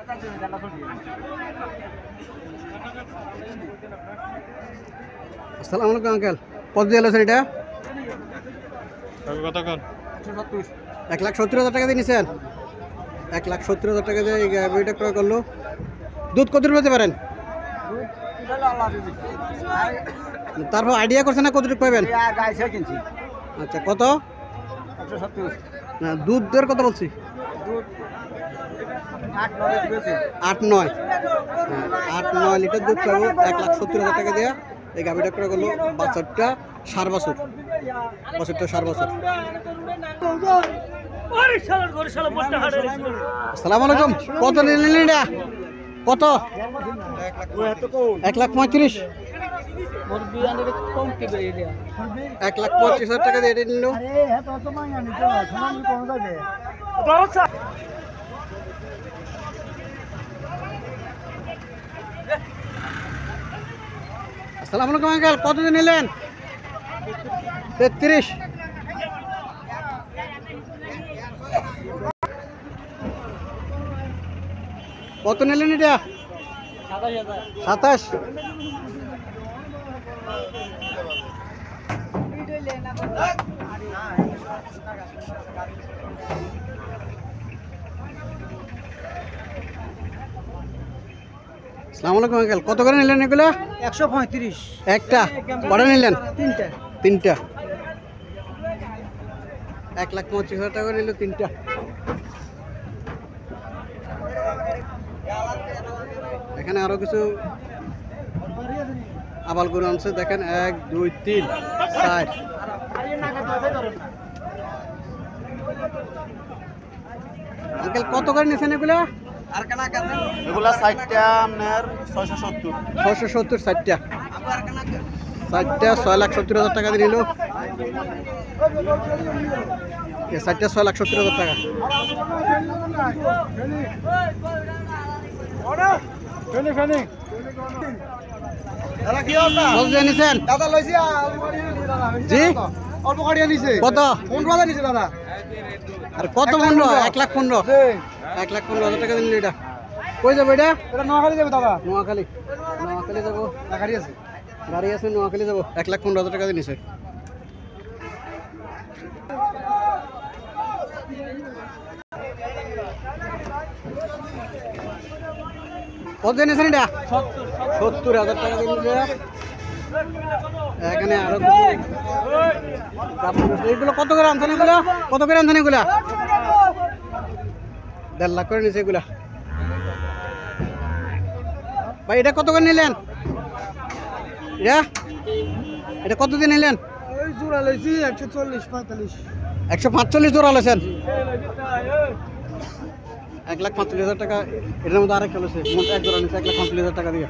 আসসালামু আলাইকুম আঙ্কেল, কত দিয়ে এলেছেন এটা? 1,70,000 টাকা দিয়ে নিছেন। 1,70,000 টাকা দিয়ে এই গাভিটা ক্রয় করলো। দুধ কত পেতে পারেন? তারপর আইডিয়া করছেন না কতটুকু পাবেন? আচ্ছা, কত? না, দুধের কথা বলছি। 8-9 লিটার দুধ পাবো 1,70,000 টাকা দিয়ে এই গাভিটা ক্রয় করলো। বাছরটা 7 বছর, বছরটা 7 বছর। আসসালামু আলাইকুম, কত নিলেন এটা? কত? 1,35,000। 1,35,000 টাকা দিয়ে এটা নিল। আসসালামু আলাইকুম আঙ্কেল, কত দিয়ে নিলেন? 33। কত নিলেন এটা? 27। আসসালামু আলাইকুম আঙ্কেল, কত করে নিলেন এগুলো? 135। একটা কটা নিলেন? তিনটা। 1,35,000 টাকা নিল তিনটা। এখানে আরো কিছু আবাল গরু আনছে, দেখেন 1 2 3 4। আঙ্কেল কত করে নিয়েছেন এগুলো? এগুলা 60টা আপনার 670। 670 60টা। 6,70,000 টাকা দিয়ে নিল। 6,70,000 টাকা। জি, কত? 15,000 নিছে দাদা। আর কত? 1,15,000। 1,15,000 টাকা দিল এটা। কই যাবো এটা? এটা নোয়াখালী যাবে দাদা। নোয়াখালী যাবো। গাড়ি আছে। গাড়ি আছে, নোয়াখালী যাবো। 1,15,000 টাকা দিয়ে নিছে। কত দিয়ে নিয়েছেন এটা? 70,000 টাকা দিয়ে নিছে। এখানে আরো এগুলো কত করে আনছেন? এগুলো কত করে আনছেন? এগুলা 1.5 লাখ করে নিছে এগুলা। ভাই এটা কত করে নিলেন? এটা কত দিয়ে নিলেন? ওই জোড়া লইছি 140-45। 145 জোড়া লেছেন। 1,45,000 টাকা। এটার মধ্যে আরেকটা লেছে, মোট এক জোড়া নিচ্ছে 1,45,000 টাকা দিয়ে।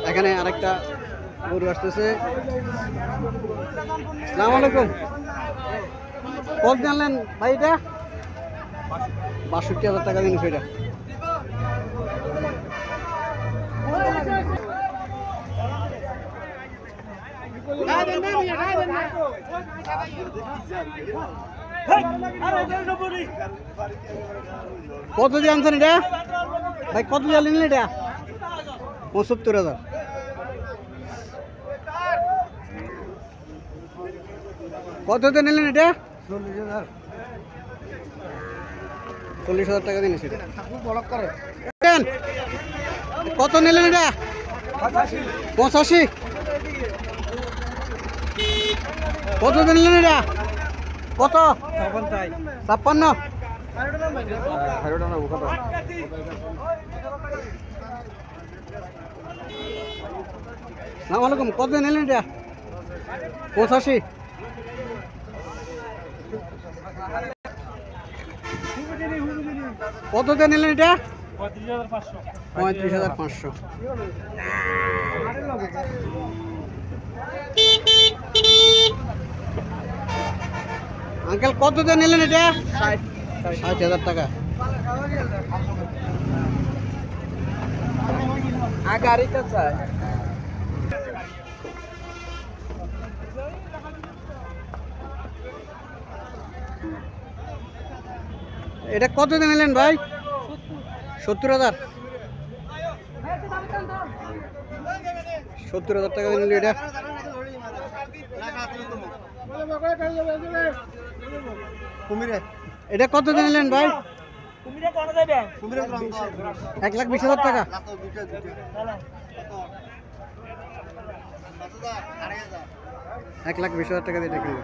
এখানে আরেকটা গরু আসতেছে। আসসালামু আলাইকুম, কত জানলেন ভাই এটা? 62,000 টাকা দিন সেটা। কত দিয়ে আনছেন এটা ভাই? কত দিয়ে নিলেন এটা? 75,000। কত দিয়ে নিলেন এটা? 40,000 টাকা দিয়ে নিয়েছে। কত নিলেন এটা? 85। কত দিয়ে নিলেন এটা? কত? 56। আসসালামু আলাইকুম, কত দিয়ে নিলেন এটা? 85। কত দিয়ে নিলেন এটা? 35,500। আঙ্কেল কত দিয়ে নিলেন এটা? 60,000 টাকা। গাড়িটা চাই। এটা কত দিয়ে নিলেন ভাই? 70,000। 70,000 টাকা দিয়ে নিল এটা। এটা কত দিয়ে নিলেন ভাই? 1,20,000 টাকা। 1,20,000 টাকা দিয়ে এটা কিনলো।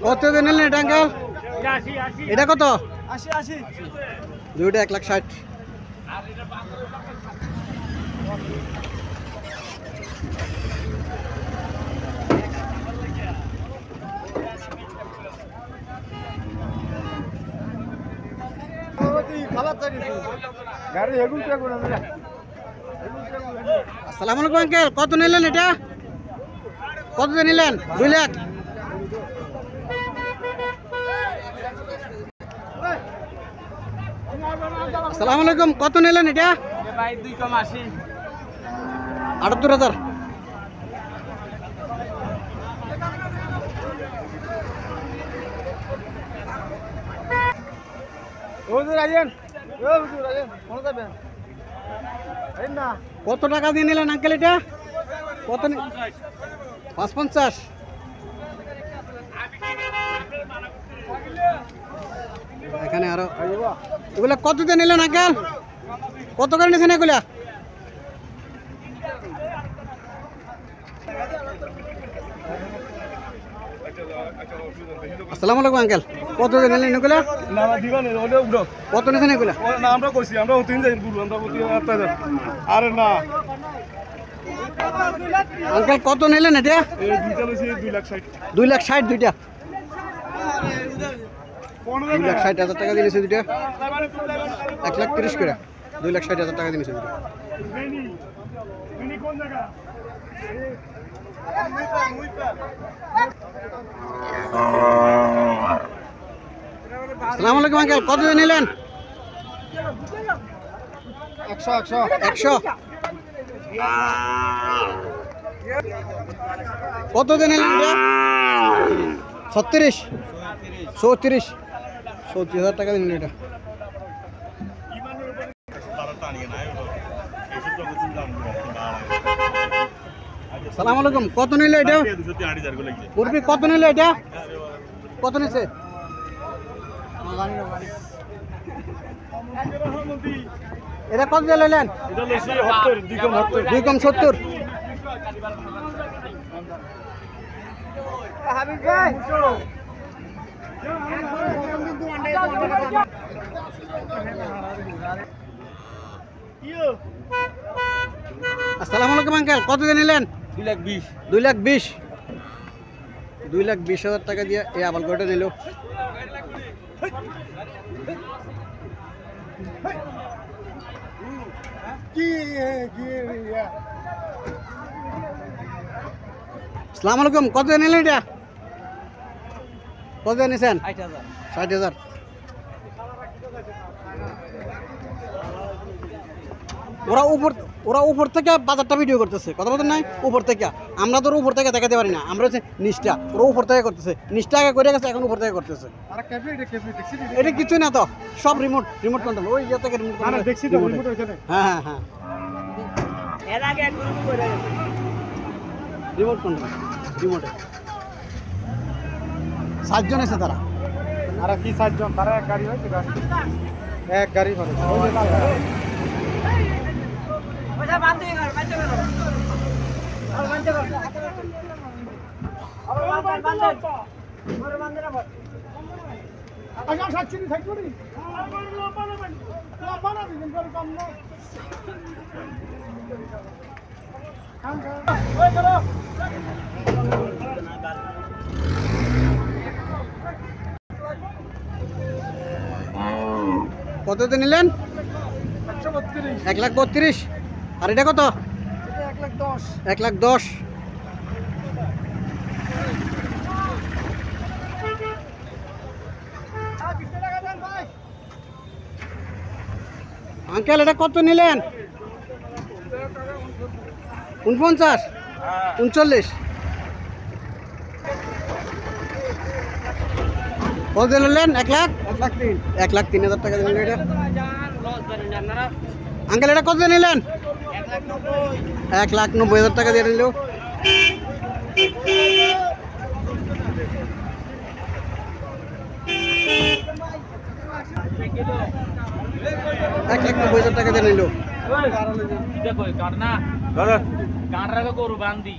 কত দিয়ে নিলেন এটা আঙ্কেল? এটা কত? 80 দুইটা 1,60,000। গাড়ি হেগুল কে করে দিলা? আসসালামু আলাইকুম আঙ্কেল, কত নিলেন এটা? কত দিয়ে নিলেন? 2 লাখ। আসসালামু আলাইকুম, কত নিলেন এটা? ভাই 2 কম 80। 78,000। হুজুর আইয়েন, ও হুজুর আইয়েন, কোন যাবেন? এই না কত টাকা দিয়ে নিলেন আঙ্কেল এটা? কত? 550। এখানে আরো এগুলা কত দিয়ে নিলেন আঙ্কেল? কত করে নিয়েছেন এগুলা? আসসালামু আলাইকুম আঙ্কেল, কত দিয়ে নিলেন এগুলা? না দিবানে ওলে উড়ো। কত নিয়েছেন এগুলা? ও না আমরা কইছি, আমরা 3 দিন ঘুরবো, আমরা 3000। আরে না আঙ্কেল কত নিলেন এটা? এই দুইটা লইছি 2,60,000। 2,60,000 দুইটা। 2,60,000 টাকা দিয়েছে দুইটা। 1,30,000 করে। 2,60,000 টাকা দিয়েছে দুইটা। কোন জায়গা? আসসালামু আলাইকুম আঙ্কেল, কত দিয়ে নিলেন? 100 100। কত দিয়ে নিলেন এটা? 36 34,000 টাকা দিয়ে নিলেন এটা। সালাম আলাইকুম, কত নিলে এটা? মুরগি কত নিলে এটা? কত নিছে? এটা কত দিয়ে নিলেন? এটা লইছি 70, 2 কম 70। 2 কম 70। হাবিব ভাই আসসালামু আলাইকুম আঙ্কেল, কত দিয়ে নিলেন? 2,20,000। 2,20,000। 2,20,000 টাকা দিয়ে এই আবাল গরুটা নিল। আসসালামু আলাইকুম, কত দিয়ে নিলেন এটা? কত দিয়ে নিছেন? 60,000। ওরা উপর থেকে বাজারটা ভিডিও করতেছে, কথা বলতে নাই উপর থেকে। আমরা তো উপর থেকে দেখাতে পারি না, আমরা হচ্ছে নিচটা, ওরা উপর থেকে করতেছে। নিচটা আগে করে গেছে, এখন উপর থেকে করতেছে। এটা কিছুই না তো, সব রিমোট কন্ট্রোল। ওই ইয়ে থেকে রিমোট কন্ট্রোল। দেখছি তো রিমোট ওখানে। হ্যাঁ রিমোট কন্ট্রোল, রিমোটে 7 জন এসে তারা। আর কি 7 জন? তারা এক গাড়ি হইছে, এক গাড়ি করে। কততে নিলেন? 132। 1,32,000। আর এটা কত? 1,10,000। 1,10,000। আঙ্কেল এটা কত নিলেন? 49, 39। কত দিয়ে নিলেন? 1 লাখ 1,03,000 1,03,000 টাকা দিলেন এটা। আঙ্কেল এটা কত দিয়ে নিলেন? 1,90,000 টাকা দিয়ে নিল। 1,90,000 টাকা দিয়ে নিল। কাটনা কাটরা গরু বান্ধি